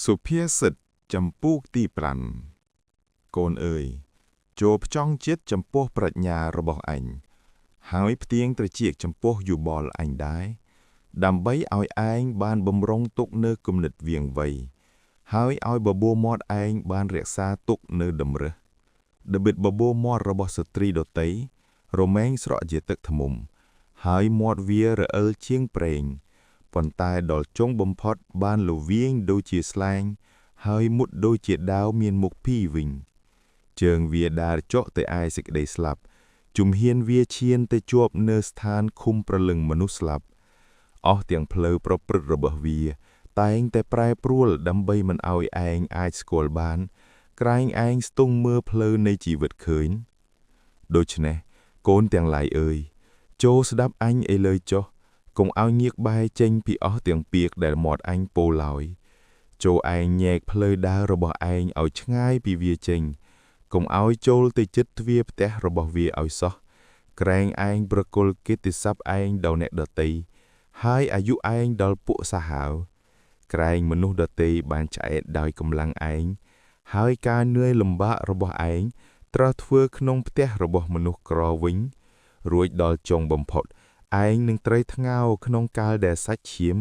សុភាសិតចំពោះទី5កូនអើយចូលផ្ចង់ចិត្តចំពោះប្រាជ្ញារបស់អញហើយផ្ទៀងត្រចៀកចំពោះយោបល់អញដែរដើម្បីឲ្យឯងបានបំរុងទុកនៅគំនិតវាងវៃហើយឲ្យបបួរមាត់ឯងបានរក្សាទុកនៅតម្រើសដបិតបបួរមាត់របស់ស្ត្រីដតីរមែងស្រក់ជាទឹកធ្មុំហើយមាត់វារអិលជាងប្រេងប៉ុន្តែដល់ចុងបំផុតបានលវាងដូចជាស្លែងហើយមុតដូចជាដាវមានមុខពីរវិញជើងវាដើរចុះទៅឯសេចក្តីស្លាប់ជំហានវាឈានទៅជាប់នៅស្ថានឃុំប្រលឹងមនុស្សស្លាប់អស់ទាំងផ្លូវប្រព្រឹត្តរបស់វាតែងតែប្រែប្រួលដើម្បីមិនឲ្យឯងអាចស្គាល់បានក្រែងឯងស្ទង់មើលផ្លូវនៃជីវិតឃើញដូច្នេះកូនទាំងឡាយអើយចូលស្ដាប់អញឥឡូវចុះកុំឲ្យញៀកបែរចេញពីអស់ទាំងពាក្យដែលមាត់អញពោលឡើយចូលឯងញែកផ្លូវដើររបស់ឯងឲ្យឆ្ងាយពីវាចេញកុំឲ្យចូលទៅជិតទ្វារផ្ទះរបស់វាឲ្យសោះក្រែងឯងប្រគល់កិត្តិស័ព្ទឯងដល់អ្នកដទៃហើយអាយុឯងដល់ពួកសាហាវក្រែងមនុស្សដទៃបានឆ្អែតដោយកម្លាំងឯងហើយការនឿយលំបាករបស់ឯងត្រូវធ្វើក្នុងផ្ទះរបស់មនុស្សក្រវិញរួចដល់ចុងបំផុតឯងនឹងត្រូវថ្ងោរក្នុងកាលដែលសាច់ឈាម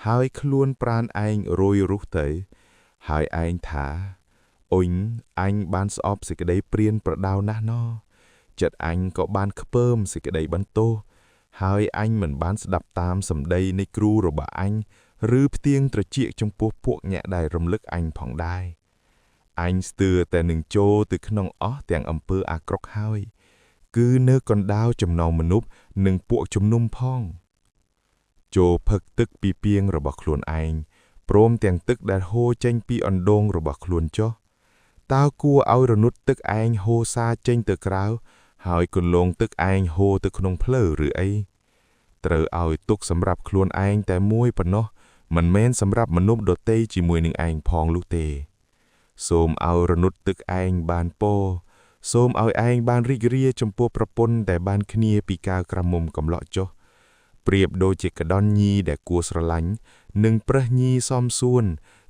ហើយខ្លួនប្រាណឯងរយរុះទៅហើយឯងថាអ៊ុញអញបានស្អប់សេចក្តីព្រានប្រដៅណាស់ណោចិត្តអញក៏បានខ្ពើមសេចក្តីបន្ទោសហើយអញមិនបានស្ដាប់តាមសម្ដីនៃគ្រូរបស់អញឬផ្ទៀងត្រចៀកចំពោះពួកអ្នកដែលរំលឹកអញផងដែរអញស្ទើរតែនឹងចូលទៅក្នុងអស់ទាំងអំពើអាក្រក់ហើយគឺនៅកណ្ដាលចំណោមមនុស្សនិងពួកជំនុំផងចូលផឹកទឹកពីពាងរបស់ខ្លួនឯងព្រមទាំងទឹកដែលហូរចេញពីអណ្ដូងរបស់ខ្លួនចុះតើគួរឲ្យរនុតទឹកឯងហូរសាចេញទៅក្រៅហើយគន្លងទឹកឯងហូរទៅក្នុងផ្លូវឬអីត្រូវឲ្យទុកសម្រាប់ខ្លួនឯងតែមួយប៉ុណ្ណោះមិនមែនសម្រាប់មនុស្សដទៃជាមួយនឹងឯងផងនោះទេសូមឲ្យរនុតទឹកឯងបានពរសូមឲ្យឯងបានរីករាយចំពោះប្រពន្ធដែលបានគ្នាពីកាវក្រមុំកំឡោះចុះប្រៀបដូចជាកដន់ញីដែលគួរស្រឡាញ់និងប្រើសញីសមសួន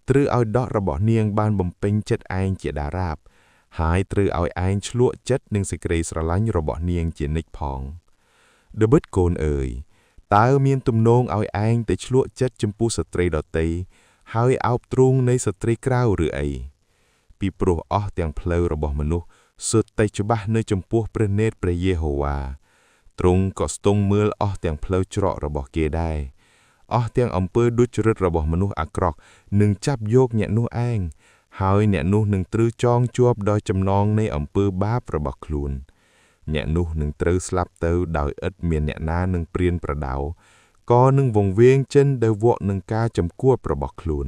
ត្រូវឲ្យដករបស់នាងបានបំពេញចិត្តឯងជាដារាបហើយត្រូវឲ្យឯងឆ្លក់ចិត្តនឹងសេចក្តីស្រឡាញ់របស់នាងជានិច្ចផងដបិតកូនអើយតើមានទំនោរឲ្យឯងទៅឆ្លក់ចិត្តចំពោះស្ត្រីដទៃហើយអោបទ្រូងនៃស្ត្រីក្រៅឬអីពីព្រោះអស់ទាំងផ្លូវរបស់មនុស្សសុទ្ធតែច្បាស់នៅចំពោះព្រះនេត្រព្រះយេហូវ៉ាទ្រង់ក៏ស្ទង់មើលអស់ទាំងផ្លូវច្រករបស់គេដែរអស់ទាំងអំពើដួចចរិតរបស់មនុស្សអាក្រក់នឹងចាប់យកអ្នកនោះឯងហើយអ្នកនោះនឹងត្រូវចងជាប់ដោយចំណងនៃអំពើបាបរបស់ខ្លួនអ្នកនោះនឹងត្រូវស្លាប់ទៅដោយឥតមានអ្នកណានឹងព្រានប្រដៅក៏នឹងវង្វេងចិនដោយវក់នឹងការចំគួតរបស់ខ្លួន